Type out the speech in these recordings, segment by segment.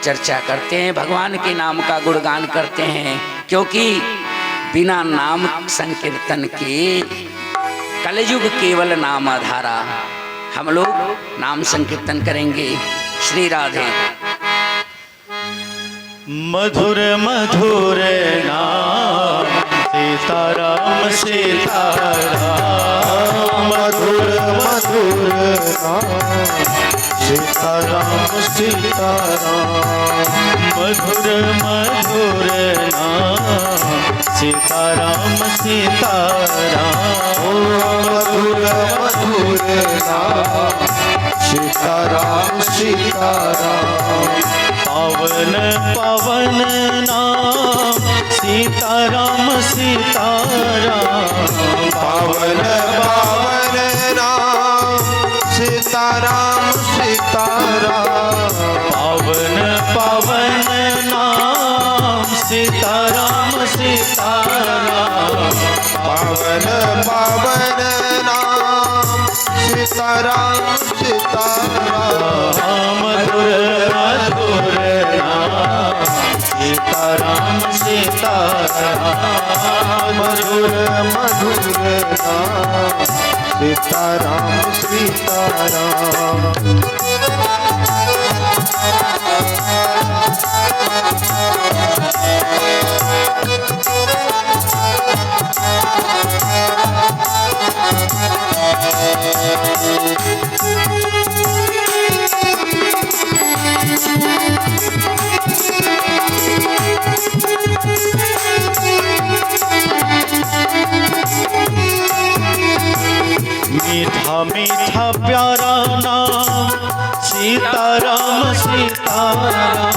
चर्चा करते हैं, भगवान के नाम का गुणगान करते हैं, क्योंकि बिना नाम संकीर्तन के कलयुग केवल नाम आधारा। हम लोग नाम संकीर्तन करेंगे। श्री राधे। मधुर मधुर नाम सीताराम सीताराम, मधुर मधुर नाम सीताराम सीताराम, मधुर मधुर नाम सीताराम सीताराम, मधुर मधुर नाम सीताराम सीताराम, पावन पावन नाम सीताराम सीताराम, पावन पावन नाम सीताराम सीताराम, पावन पावन नाम सीताराम सीताराम, पावन पावन नाम सीताराम सीताराम, मधुर मधुर नाम सीताराम सीताराम, मधुर मधुर नाम सीताराम सीताराम। मीठा मीठा प्यारा नाम सीताराम सीताराम,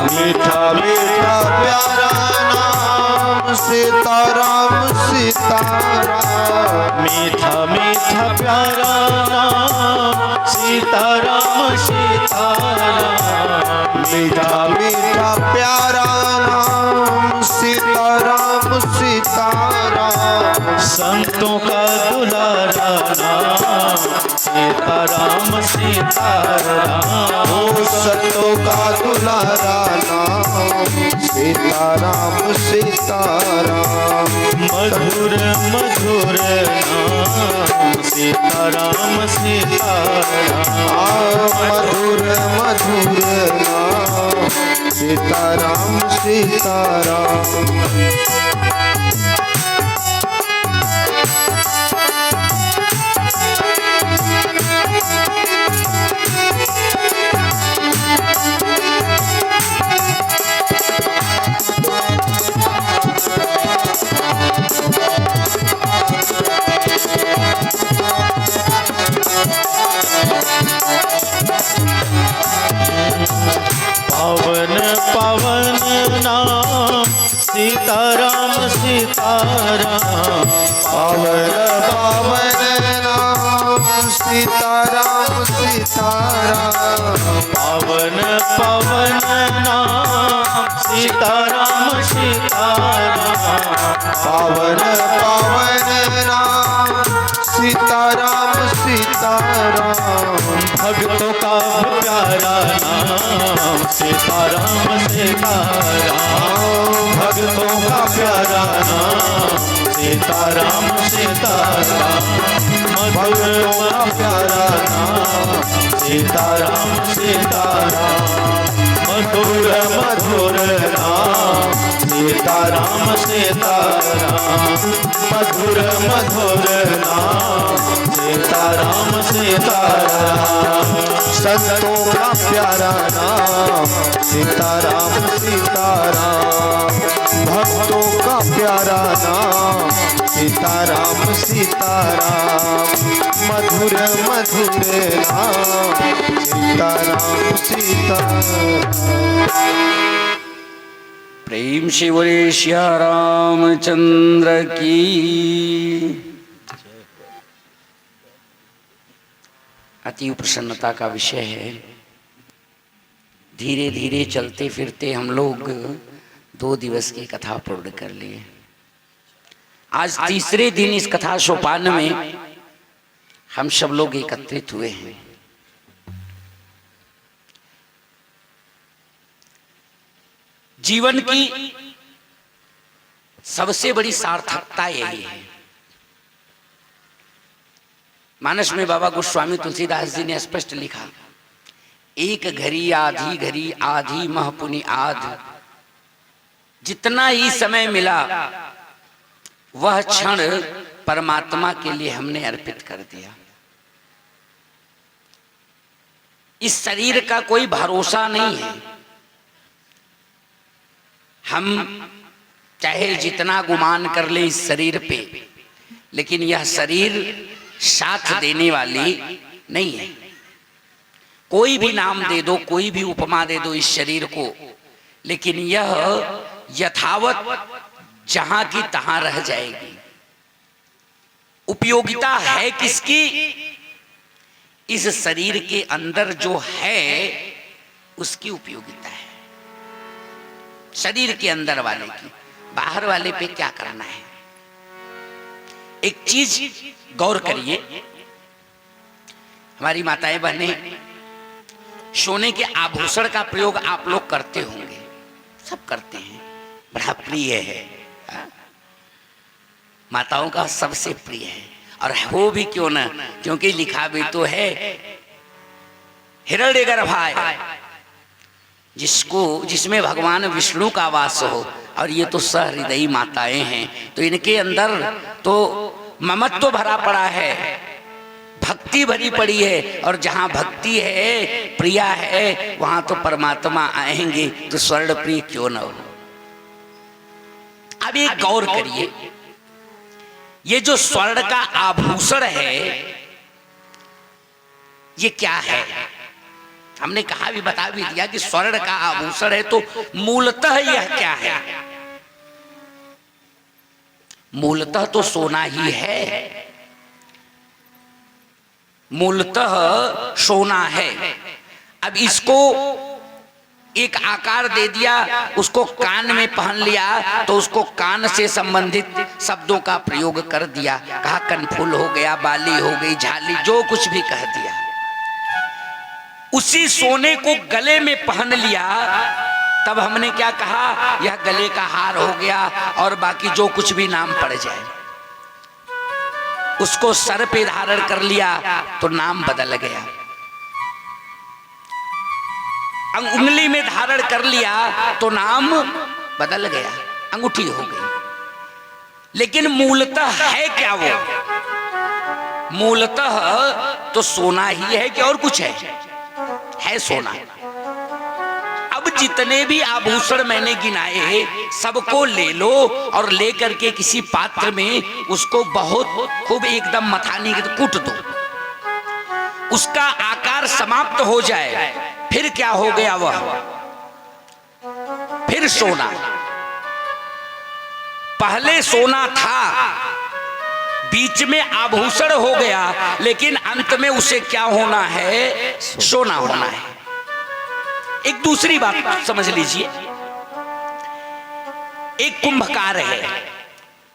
मीठा मीठा प्यारा नाम सीताराम सीताराम, मीठा मीठा प्यारा नाम सीताराम सीताराम, मीठा मीठा प्यारा नाम सीताराम सीताराम, संतों का दुलारा नाम सीताराम सीताराम, ओ संतों का दुलारा नाम सीताराम सीताराम, मधुर मधुर नाम सीताराम सीताराम, मधुर मधुर नाम सीताराम सीताराम। पावन पावन नाम सीताराम सीताराम, पावन पावन नाम सीताराम सीताराम, पावन पावन नाम सीताराम सीताराम, पावन पावन नाम सीताराम सीताराम, भक्तों का प्यारा नाम सीताराम सीताराम, भक्तों का प्यारा नाम सीताराम सीताराम, मधुर प्यारा नाम सीताराम सीताराम, मधुर मधुर नाम सीताराम सीताराम, मधुर मधुर नाम सीताराम सीताराम, संतों का प्यारा नाम सीताराम सीताराम, भक्तों का प्यारा नाम सीताराम सीताराम, मधुर मधुर नाम सीताराम सीताराम। प्रेम से बोले श्या रामचंद्र की। अति प्रसन्नता का विषय है। धीरे धीरे चलते फिरते हम लोग 2 दिवस की कथा पूर्ण कर लिए। आज तीसरे दिन इस कथा सोपान में हम सब लोग एकत्रित हुए हैं। जीवन की सबसे बड़ी सार्थकता यही है। मानस में बाबा गोस्वामी तुलसीदास जी ने स्पष्ट लिखा, एक घड़ी आधी मह पुनि आध, जितना ही समय मिला वह क्षण परमात्मा के लिए हमने अर्पित कर दिया। इस शरीर का कोई भरोसा नहीं है। हम चाहे जितना गुमान कर ले इस शरीर पे, लेकिन यह शरीर साथ देने वाली नहीं है। कोई भी नाम दे दो, कोई भी उपमा दे दो इस शरीर को, लेकिन यह यथावत जहां की तहां रह जाएगी। उपयोगिता है किसकी? इस शरीर के अंदर जो है उसकी उपयोगिता है, शरीर के अंदर वाले की। बाहर वाले पे क्या करना है? एक चीज गौर करिए, हमारी माताएं बहनें सोने के आभूषण का प्रयोग आप लोग करते होंगे, सब करते हैं, बड़ा प्रिय है, माताओं का सबसे प्रिय है। और हो भी क्यों ना, क्योंकि लिखा भी तो है हिरण्यगर्भाय, जिसमें भगवान विष्णु का वास हो। और ये तो सहृदयी माताएं हैं, तो इनके अंदर तो ममत्व भरा पड़ा है, भक्ति भरी पड़ी है। और जहां भक्ति है, प्रिया है, वहां तो परमात्मा आएंगे, तो स्वर्ण प्रिय क्यों न हो। अब एक गौर करिए, ये जो स्वर्ण का आभूषण है ये क्या है? हमने कहा भी, बता भी दिया कि स्वर्ण का आभूषण है, तो मूलतः यह क्या है? मूलतः तो सोना ही है, मूलतः सोना है। अब इसको एक आकार दे दिया, उसको कान में पहन लिया, तो उसको कान से संबंधित शब्दों का प्रयोग कर दिया, कहा कनफूल हो गया, बाली हो गई, झाली, जो कुछ भी कह दिया। उसी सोने को गले में पहन लिया, तब हमने क्या कहा? यह गले का हार हो गया, और बाकी जो कुछ भी नाम पड़ जाए। उसको सर पे धारण कर लिया तो नाम बदल गया, उंगली में धारण कर लिया तो नाम बदल गया, अंगूठी हो गई। लेकिन मूलतः है क्या वो? मूलतः तो सोना ही है कि और कुछ है सोना। अब जितने भी आभूषण मैंने गिनाए सबको ले लो और लेकर के किसी पात्र में उसको बहुत खूब एकदम मथानी कूट दो, उसका आकार समाप्त हो जाए, फिर क्या हो गया? वह फिर सोना। पहले सोना था, बीच में आभूषण हो गया, लेकिन अंत में उसे क्या होना है? सोना होना है। एक दूसरी बात समझ लीजिए, एक कुंभकार है,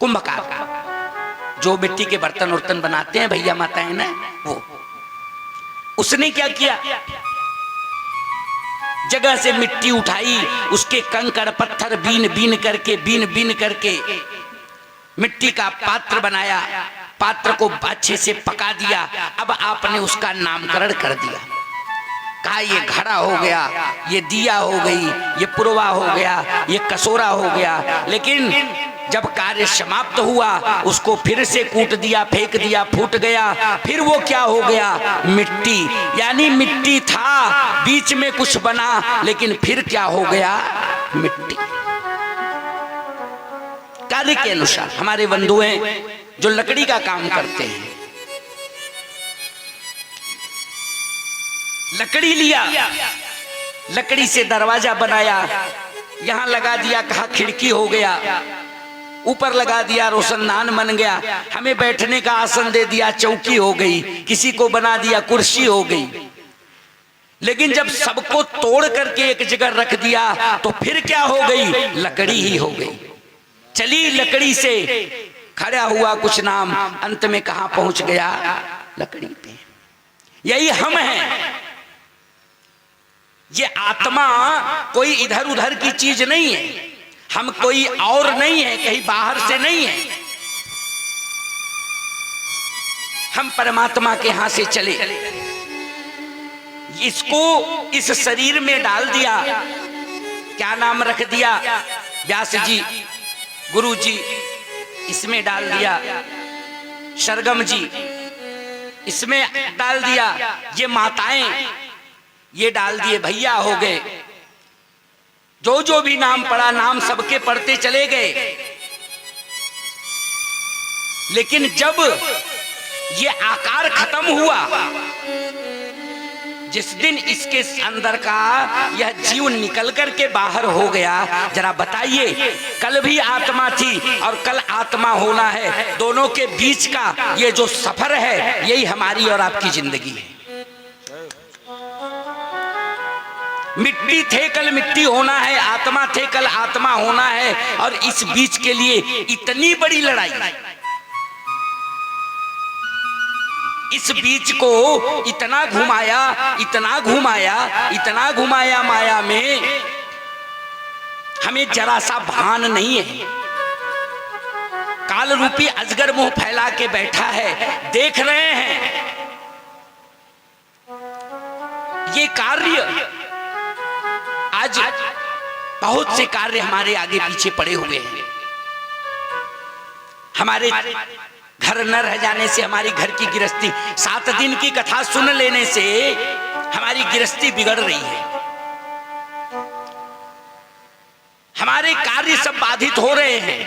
कुंभकार जो मिट्टी के बर्तन उर्तन बनाते हैं भैया माताएं ना, वो उसने क्या किया? जगह से मिट्टी उठाई, उसके कंकड़ पत्थर बीन बीन करके मिट्टी का पात्र बनाया, पात्र को अच्छे से पका दिया। अब आपने उसका नामकरण कर दिया, कहा ये घड़ा हो गया, ये दिया हो गई, ये पुरवा हो गया, ये कसोरा हो गया। लेकिन जब कार्य समाप्त हुआ उसको फिर से कूट दिया, फेंक दिया, फूट गया, फिर वो क्या हो गया? मिट्टी। यानी मिट्टी था, बीच में कुछ बना, लेकिन फिर क्या हो गया? मिट्टी। कार्य के अनुसार हमारे बंधु हैं जो लकड़ी का काम करते हैं, लकड़ी लिया, लकड़ी से दरवाजा बनाया, यहां लगा दिया, कहा खिड़की हो गया, ऊपर लगा दिया, रोशनदान बन गया, हमें बैठने का आसन दे दिया, चौकी हो गई, किसी को बना दिया कुर्सी हो गई। लेकिन जब सबको तोड़ करके एक जगह रख दिया तो फिर क्या हो गई? लकड़ी ही हो गई। चली लकड़ी से, खड़ा हुआ कुछ नाम, अंत में कहां पहुंच गया? लकड़ी पे। यही हम हैं। ये आत्मा कोई इधर उधर की चीज नहीं है, हम कोई और नहीं है, कहीं बाहर से नहीं है, हम परमात्मा के यहां से चले। इसको इस शरीर में डाल दिया, क्या नाम रख दिया व्यास जी गुरु जी, इसमें डाल दिया सरगम जी, इसमें डाल दिया, ये माताएं ये डाल दिए, भैया हो गए, जो भी नाम पड़ा नाम सबके पढ़ते चले गए। लेकिन जब ये आकार खत्म हुआ, जिस दिन इसके अंदर का यह जीव निकल करके बाहर हो गया, जरा बताइए, कल भी आत्मा थी और कल आत्मा होना है, दोनों के बीच का ये जो सफर है यही हमारी और आपकी जिंदगी है। मिट्टी थे कल मिट्टी होना है, आत्मा थे कल आत्मा होना है, और इस बीच के लिए इतनी बड़ी लड़ाई, इस बीच को इतना घुमाया इतना घुमाया इतना घुमाया, माया में हमें जरा सा भान नहीं है। काल रूपी अजगर मुंह फैला के बैठा है, देख रहे हैं ये कार्य, आज बहुत से कार्य हमारे आगे पीछे पड़े हुए हैं। हमारे घर न रह जाने से हमारी घर की गृहस्थी, 7 दिन की कथा सुन लेने से हमारी गृहस्थी बिगड़ रही है, हमारे कार्य सब बाधित हो रहे हैं।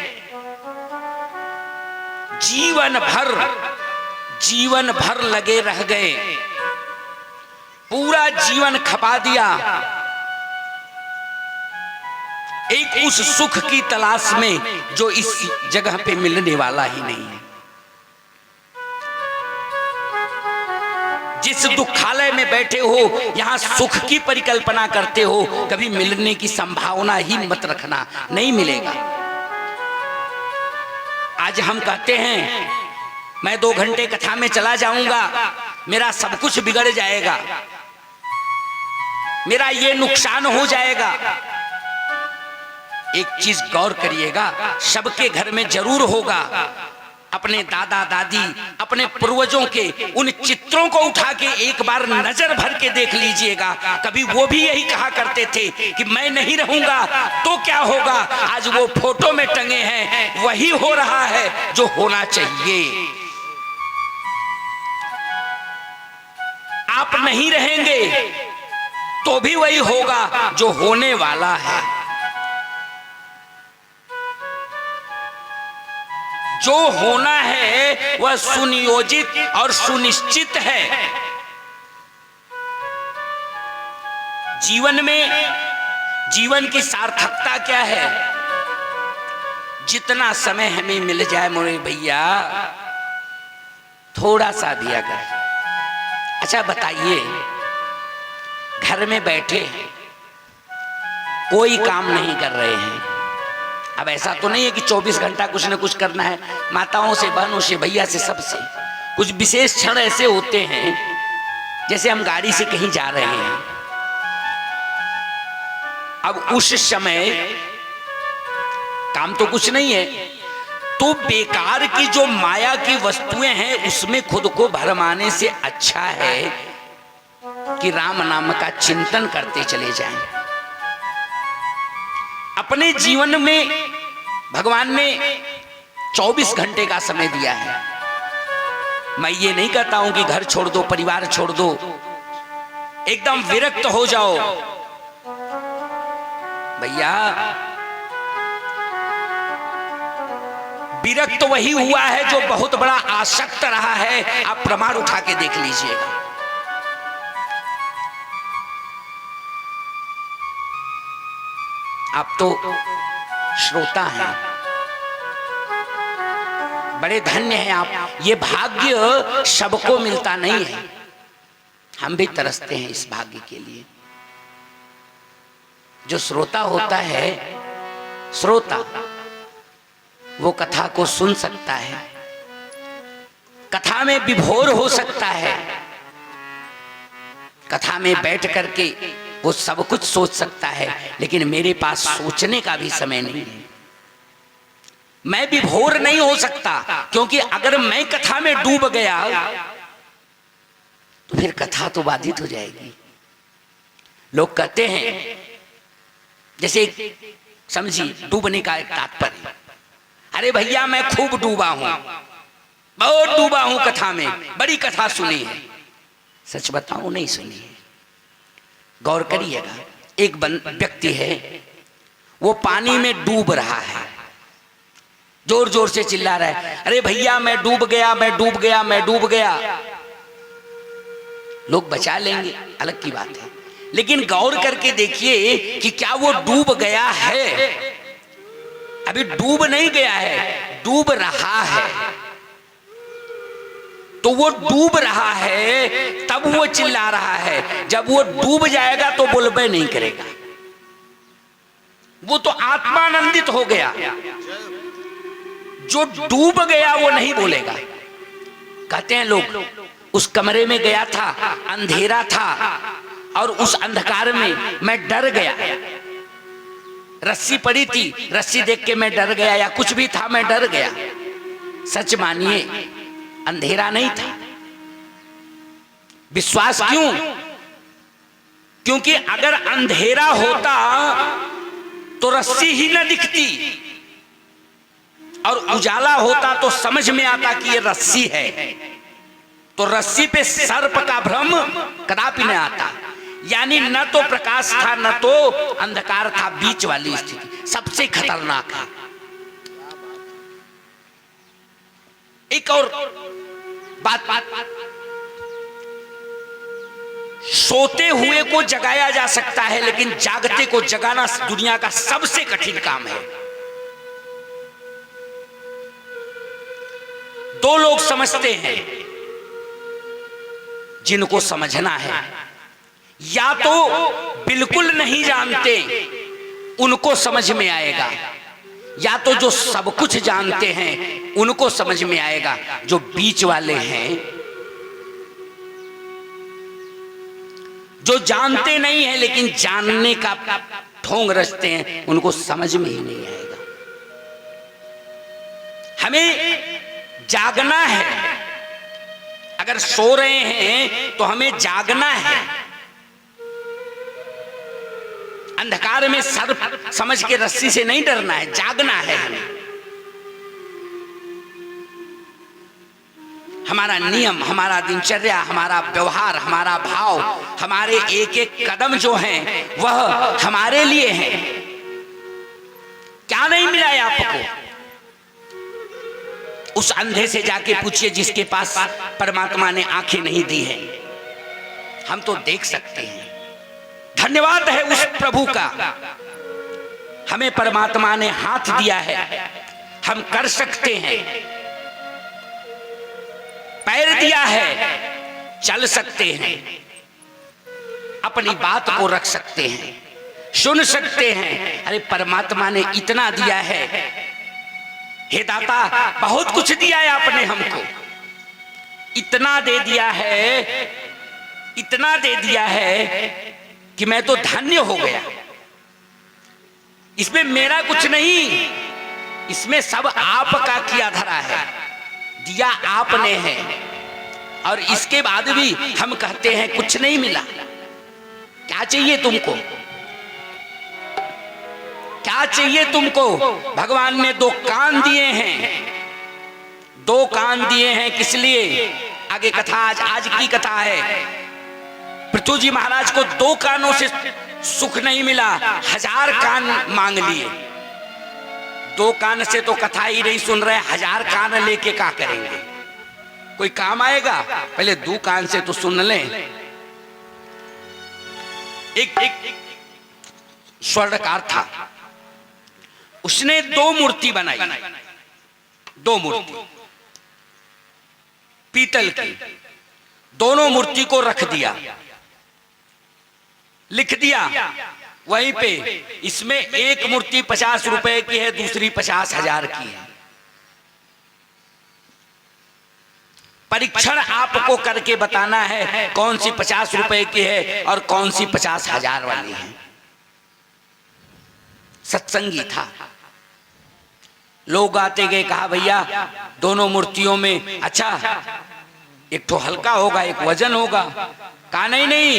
जीवन भर लगे रह गए, पूरा जीवन खपा दिया एक उस सुख की तलाश में जो इस जगह पे मिलने वाला ही नहीं है। जिस दुखालय में बैठे हो, यहां सुख की परिकल्पना करते हो, कभी मिलने की संभावना ही मत रखना, नहीं मिलेगा। आज हम कहते हैं मैं 2 घंटे कथा में चला जाऊंगा, मेरा सब कुछ बिगड़ जाएगा, मेरा ये नुकसान हो जाएगा। एक चीज गौर करिएगा, सबके घर में जरूर होगा, अपने दादा दादी अपने पूर्वजों के उन चित्रों को उठा के एक बार नजर भर के देख लीजिएगा। कभी वो भी यही कहा करते थे कि मैं नहीं रहूंगा तो क्या होगा, आज वो फोटो में टंगे हैं, वही हो रहा है जो होना चाहिए। आप नहीं रहेंगे तो भी वही होगा जो होने वाला है। जो होना है वह सुनियोजित और सुनिश्चित है। जीवन में जीवन की सार्थकता क्या है? जितना समय हमें मिल जाए मोरे भैया, थोड़ा सा दिया कर। अच्छा बताइए, घर में बैठे हैं, कोई काम नहीं कर रहे हैं। अब ऐसा तो नहीं है कि 24 घंटा कुछ न कुछ करना है। माताओं से, बहनों से, भैया से, सबसे कुछ विशेष क्षण ऐसे होते हैं, जैसे हम गाड़ी से कहीं जा रहे हैं, अब उस समय काम तो कुछ नहीं है, तो बेकार की जो माया की वस्तुएं हैं उसमें खुद को भरमाने से अच्छा है कि राम नाम का चिंतन करते चले जाएं। अपने जीवन में भगवान ने 24 घंटे का समय दिया है। मैं ये नहीं कहता हूं कि घर छोड़ दो, परिवार छोड़ दो, एकदम विरक्त हो जाओ। भैया विरक्त वही हुआ है जो बहुत बड़ा आसक्त रहा है। आप प्रमाण उठा के देख लीजिएगा। आप तो श्रोता हैं, बड़े धन्य हैं आप। ये भाग्य सबको मिलता नहीं है, हम भी तरसते हैं इस भाग्य के लिए। जो श्रोता होता है, श्रोता, वो कथा को सुन सकता है, कथा में विभोर हो सकता है, कथा में बैठ करके वो सब कुछ सोच सकता है, लेकिन मेरे पास सोचने का भी समय नहीं है। मैं विभोर नहीं हो सकता, क्योंकि अगर मैं कथा में डूब गया तो फिर कथा तो बाधित हो जाएगी। लोग कहते हैं, जैसे समझिए डूबने का एक तात्पर्य, अरे भैया मैं खूब डूबा हूं, बहुत डूबा हूं कथा में, बड़ी कथा सुनी है। सच बताऊं नहीं सुनी है। गौर करिएगा, एक व्यक्ति है, वो पानी में डूब रहा है, जोर जोर से चिल्ला रहा है, अरे भैया मैं डूब गया, मैं डूब गया, मैं डूब गया। लोग बचा लेंगे, अलग की बात है, लेकिन गौर करके देखिए कि क्या वो डूब गया है? अभी डूब नहीं गया है, डूब रहा है। तो वो डूब रहा है तब वो चिल्ला रहा है, जब वो डूब जाएगा तो बुलबे नहीं करेगा, वो तो आत्मानंदित हो गया। जो डूब गया वो नहीं बोलेगा। कहते हैं लोग, उस कमरे में गया था, अंधेरा था, और उस अंधकार में मैं डर गया, रस्सी पड़ी थी, रस्सी देख के मैं डर गया, या कुछ भी था मैं डर गया। सच मानिए अंधेरा नहीं था। विश्वास क्यों? क्योंकि अगर अंधेरा होता तो रस्सी ही न दिखती, और उजाला होता तो समझ में आता कि ये रस्सी है, तो रस्सी पे सर्प का भ्रम कदापि न आता। यानी न तो प्रकाश था न तो अंधकार था, बीच वाली स्थिति सबसे खतरनाक है। एक और बात, सोते हुए को जगाया जा सकता है, लेकिन जागते को जगाना दुनिया का सबसे कठिन काम है। दो लोग समझते हैं जिनको समझना है, या तो बिल्कुल नहीं जानते उनको समझ में आएगा, या तो जो सब कुछ जानते हैं उनको समझ में आएगा। जो बीच वाले हैं, जो जानते नहीं हैं लेकिन जानने का ढोंग रचते हैं, उनको समझ में ही नहीं आएगा। हमें जागना है। अगर सो रहे हैं तो हमें जागना है। अंधकार में सर्प समझ के रस्सी से नहीं डरना है, जागना है हमें। हमारा नियम, हमारा दिनचर्या, हमारा व्यवहार, हमारा भाव, हमारे एक एक कदम जो हैं वह हमारे लिए हैं। क्या नहीं मिला है आपको? उस अंधे से जाके पूछिए जिसके पास परमात्मा ने आंखें नहीं दी है। हम तो देख सकते हैं। धन्यवाद है उस प्रभु का, हमें परमात्मा ने हाथ दिया है, हम कर सकते हैं। पैर दिया है, चल सकते हैं, अपनी बात को रख सकते हैं, सुन सकते हैं। अरे परमात्मा ने इतना दिया है, हे दाता बहुत कुछ दिया है आपने हमको, इतना दे दिया है, इतना दे दिया है कि मैं तो धन्य हो गया। इसमें मेरा कुछ नहीं, इसमें सब आपका किया धरा है, दिया आपने है। और इसके बाद भी हम कहते हैं कुछ नहीं मिला। क्या चाहिए तुमको? क्या चाहिए तुमको? भगवान ने दो कान दिए हैं, दो कान दिए हैं किस लिए? आगे कथा, आज की कथा है। पृथ्वी जी महाराज को दो कानों से सुख नहीं मिला, 1000 कान मांग लिए। दो कान से तो कथा ही नहीं सुन रहे, 1000 कान लेके क्या करेंगे? कोई काम आएगा? पहले 2 कान से तो सुन लें। एक स्वर्णकार था, उसने 2 मूर्ति बनाई, 2 मूर्ति पीतल की। दोनों मूर्ति को रख दिया, लिख दिया वहीं पे, इसमें एक मूर्ति 50 रुपए की है, दूसरी 50,000 की है। परीक्षण आपको करके बताना है कौन सी 50 रुपए की है और कौन सी 50,000 वाली है। सत्संगी था, लोग आते गए, कहा भैया दोनों मूर्तियों में अच्छा एक तो हल्का होगा एक वजन होगा। कहा नहीं नहीं,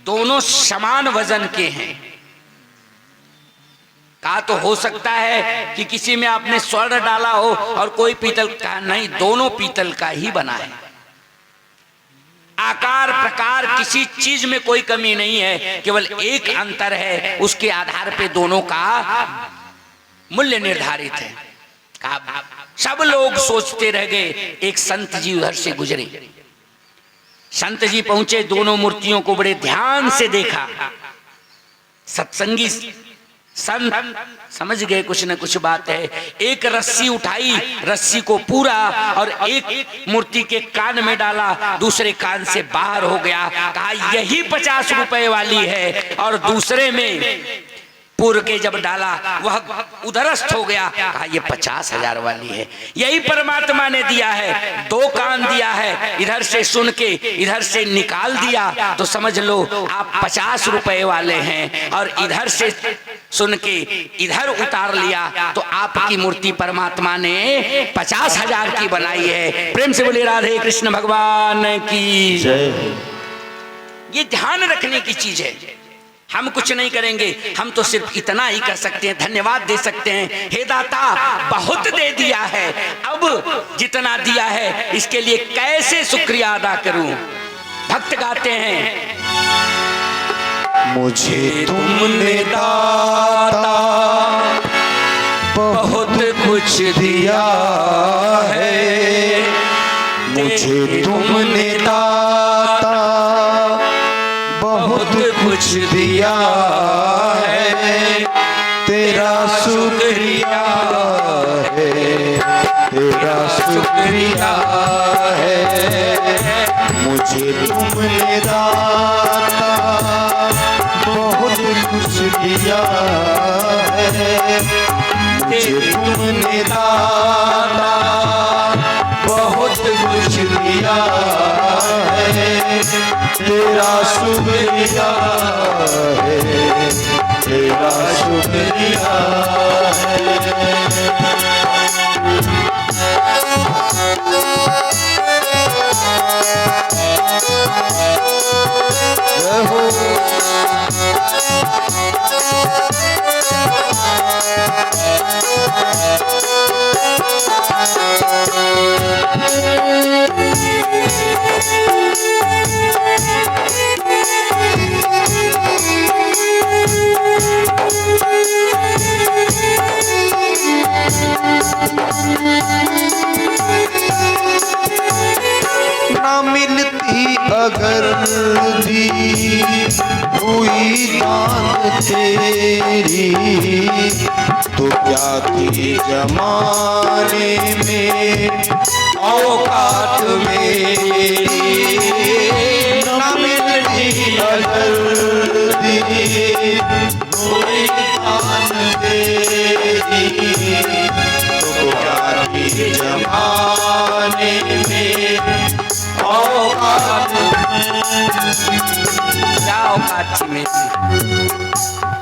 दोनों समान वजन के हैं। कहा तो हो सकता है कि किसी में आपने स्वर्ण डाला हो और कोई पीतल। कहा नहीं, दोनों पीतल का ही बना है। आकार प्रकार किसी चीज में कोई कमी नहीं है, केवल एक अंतर है, उसके आधार पे दोनों का मूल्य निर्धारित है। कहा सब लोग सोचते रह गए। एक संत जी उधर से गुजरे, संत जी पहुंचे, दोनों मूर्तियों को बड़े ध्यान से देखा। सत्संगी संत समझ गए कुछ न कुछ बात है। एक रस्सी उठाई, रस्सी को पूरा और एक मूर्ति के कान में डाला, दूसरे कान से बाहर हो गया। कहा यही 50 रुपए वाली है, और दूसरे में पूर्व के जब डाला वह उधरस्थ हो गया। कहा ये 50,000 वाली है। यही परमात्मा ने दिया है, दो कान दिया है, इधर से सुन के इधर से निकाल दिया तो समझ लो आप 50 रुपए वाले हैं, और इधर से सुन के इधर उतार लिया तो आपकी मूर्ति परमात्मा ने 50,000 की बनाई है। प्रेम से बोलिए राधे कृष्ण भगवान की जय। ये ध्यान रखने की चीज है। हम कुछ नहीं करेंगे, हम तो सिर्फ इतना ही कर सकते हैं, धन्यवाद दे सकते हैं। हे दाता बहुत दे दिया है, अब जितना दिया है इसके लिए कैसे शुक्रिया अदा करूं। भक्त गाते हैं, मुझे तुमने दाता बहुत कुछ दिया है, मुझे तुमने दाता बहुत कुछ दिया है, तेरा शुक्रिया है, तेरा शुक्रिया है। मुझे तुमने दाता बहुत कुछ दिया है, मुझे तुमने दाता बहुत कुछ दिया है, तेरा शुक्रिया है, तेरा शुक्रिया है। ना मिलती अगर दी हुई दान तेरी, तो क्या थी जमाने में औकात मेरी। ना मिलती अगर दी हुई दान तेरी, तो क्या थी जमाने में औकात में।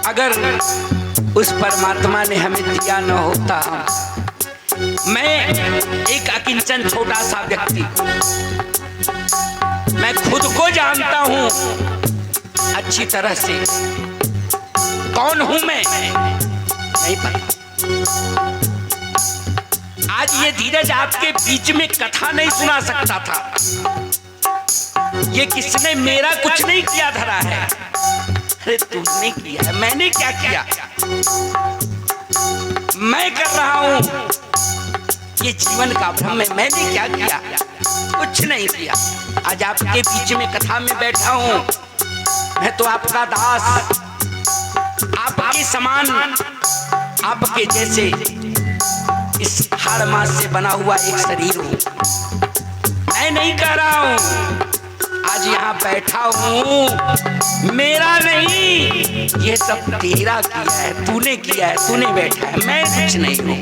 अगर उस परमात्मा ने हमें दिया न होता, मैं एक अकिंचन छोटा सा व्यक्ति, मैं खुद को जानता हूं अच्छी तरह से, कौन हूं मैं नहीं पता। आज ये धीरज आपके बीच में कथा नहीं सुना सकता था। ये किसने मेरा कुछ नहीं किया धरा है। अरे तुमने किया है, मैंने क्या किया? मैं कर रहा हूं ये जीवन का भ्रम है। मैंने क्या किया? कुछ नहीं किया। आज आपके बीच में कथा में बैठा हूं, मैं तो आपका दास, आपके समान, आपके जैसे इस हाड़ मांस से बना हुआ एक शरीर हूं। मैं नहीं कह रहा हूं, आज यहाँ बैठा हूं, मेरा नहीं, ये सब तेरा किया है, तूने किया है, तूने बैठा है, मैं कुछ नहीं हूं।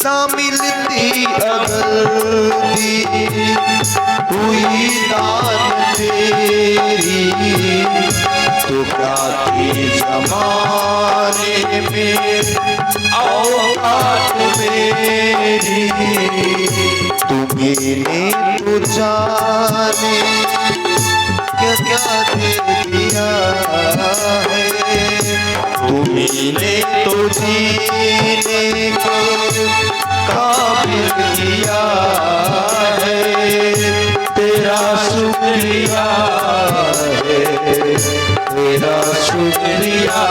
ना मिलती अगर दी हुई दान तेरी, तो क्या थी जमाने में औकात मेरी। तुम्हीं ने तो जाने क्या क्या दे दिया है, तुम्हीं ने तो जीने को काबिल किया है। तेरा शुक्रिया है, तेरा शुक्रिया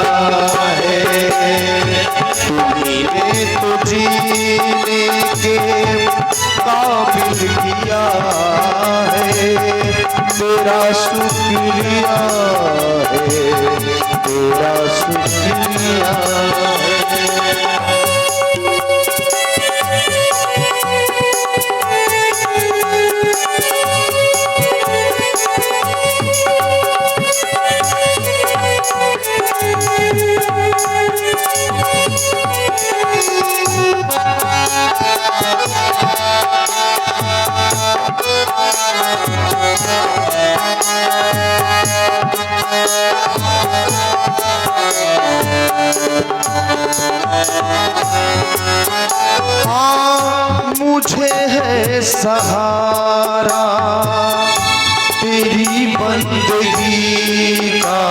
है। तुम्हीं ने तो जीने के काबिल किया है। तेरा शुक्रिया है, तेरा शुक्रिया है। हाँ मुझे है सहारा तेरी बंदगी का,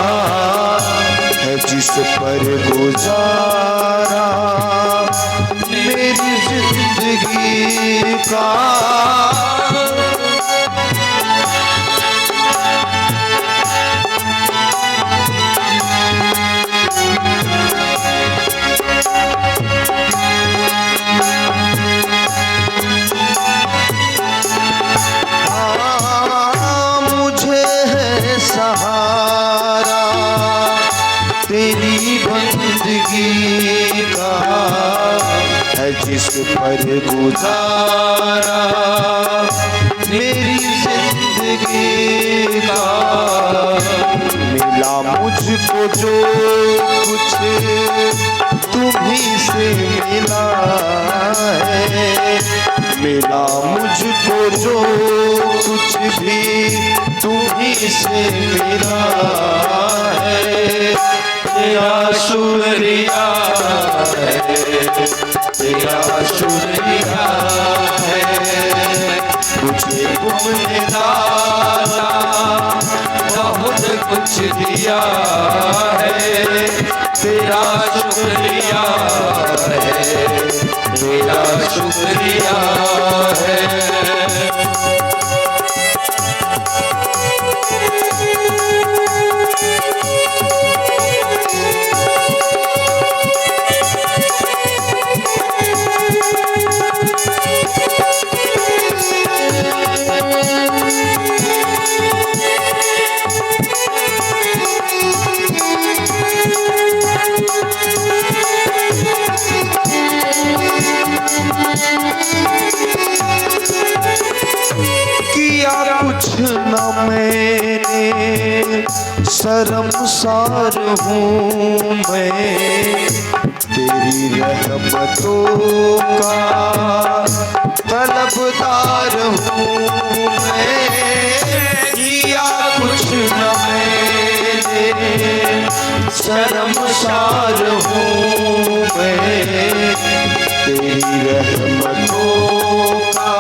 है जिस पर गुजारा मेरी जिंदगी का। सहारा तेरी बंदगी का, है जिस पर गुजारा मेरी जिंदगी का। मिला मुझको जो कुछ तुम्हीं से मिला है, मिला मुझको जो कुछ भी तुम्हीं से मिला है। तेरा शुक्रिया है, तेरा शुक्रिया है। मुझे तुमने दाता बहुत कुछ दिया है। तेरा शुक्रिया है, तेरा शुक्रिया है। कुछ न मैंने शर्मसार हूँ मैं, तेरी रहमतों का तलबदार हूँ मैं। किया कुछ न मैंने शर्मसार हूँ मैं, तेरी रहमतों का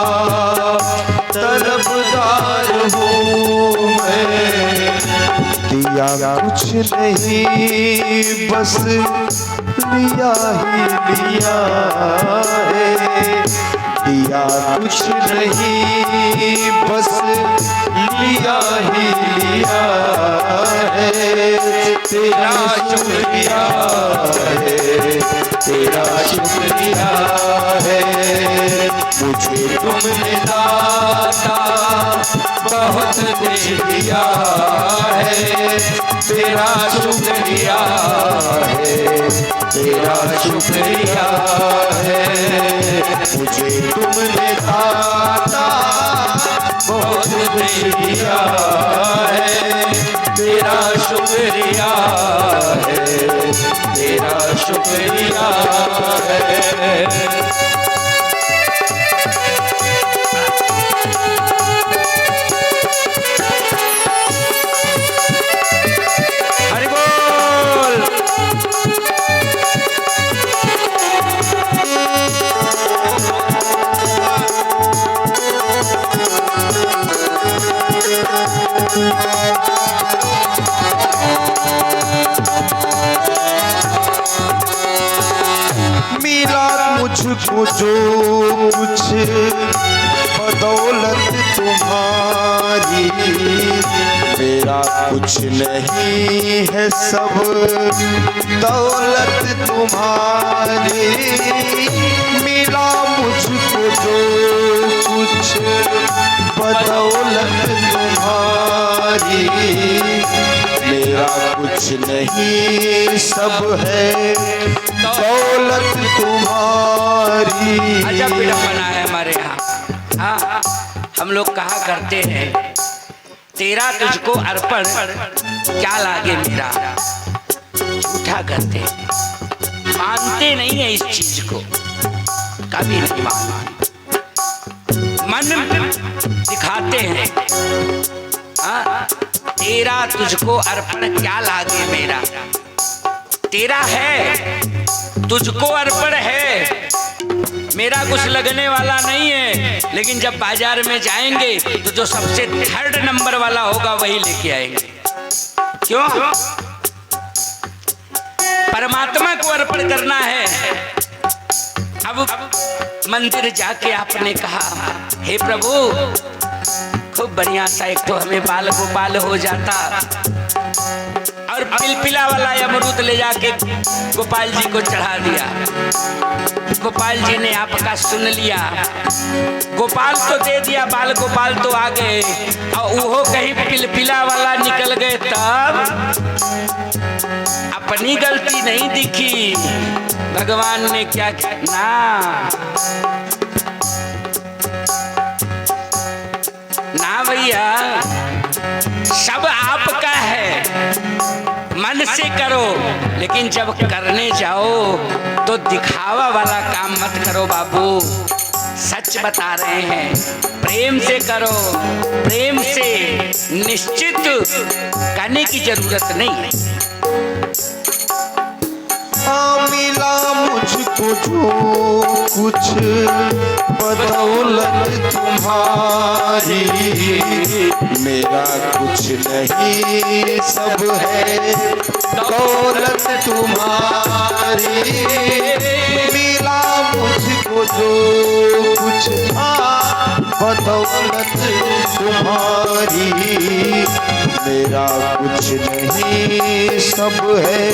तलबदार हूँ मैं। दिया कुछ नहीं बस लिया ही लिया है, दिया कुछ नहीं बस लिया ही लिया है। तेरा शुक्रिया है, तेरा शुक्रिया है। मुझे तुमने दाता बहुत कुछ दिया है। तेरा शुक्रिया है, तेरा शुक्रिया है। मुझे तुमने दाता बहुत कुछ दिया है। तेरा शुक्रिया है, तेरा शुक्रिया है। मुझको जो कुछ बदौलत तुम्हारी, मेरा कुछ नहीं है सब दौलत तुम्हारी। मिला मुझको जो कुछ बदौलत तुम्हारी, मेरा कुछ नहीं सब है दौलत तुम्हारी। अजब विडंबना है हमारे यहाँ। हाँ, हम लोग कहा करते हैं तेरा तुझको अर्पण क्या लागे मेरा, झूठा करते हैं, मानते नहीं है इस चीज को, कभी नहीं मानते, मन दिखाते हैं। हाँ, तेरा तुझको अर्पण क्या लागे मेरा, तेरा है तुझको अर्पण है, मेरा कुछ लगने वाला नहीं है। लेकिन जब बाजार में जाएंगे तो जो सबसे थर्ड नंबर वाला होगा वही लेके आएंगे। क्यों? परमात्मा को अर्पण करना है। अब मंदिर जाके आपने कहा हे प्रभु, खूब बढ़िया सा एक तो हमें बाल गोपाल हो जाता, और पिलपिला वाला अमरूद ले जाके गोपाल जी को चढ़ा दिया। गोपाल जी ने आपका सुन लिया, गोपाल तो दे दिया, बाल गोपाल तो आ गए, और वो कहीं पिलपिला वाला निकल गए, तब अपनी गलती नहीं दिखी। भगवान ने क्या किया ना भैया, सब आपका है, मन से करो, लेकिन जब करने जाओ तो दिखावा वाला काम मत करो बाबू। सच बता रहे हैं, प्रेम से करो, प्रेम से निश्चित करने की जरूरत नहीं है। मिला मुझको जो कुछ बदौलत तुम्हारी, मेरा कुछ नहीं सब है दौलत तुम्हारी। मिला मुझको जो कुछ बदौलत तुम्हारी, मेरा कुछ नहीं सब है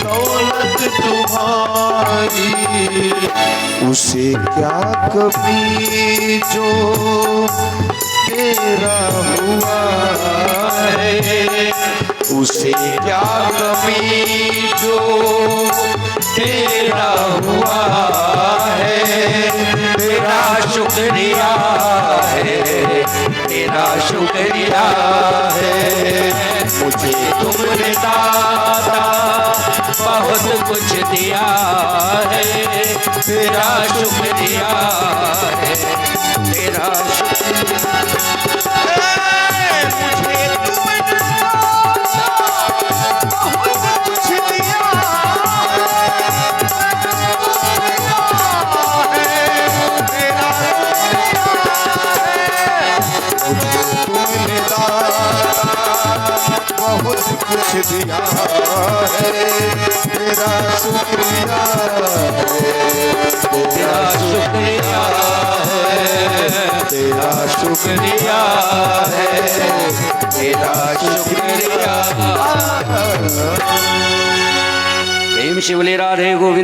दौलत तुम्हारी। उसे क्या कभी जो तेरा हुआ है, उसे क्या कभी जो तेरा हुआ है। तेरा शुक्रिया है, तेरा शुक्रिया है, मुझे तुमने दाता बहुत कुछ दिया है। तेरा शुक्रिया है, तेरा शुक्रिया है, मुझे तुमने दाता बहुत कुछ दिया है। तेरा तुमने दाता बहुत कुछ दिया है। तेरा शुक्रिया है, तेरा शुक्रिया है, तेरा शुक्रिया है, तेरा शुक्रिया। प्रेम शिवले राधे गोविंद।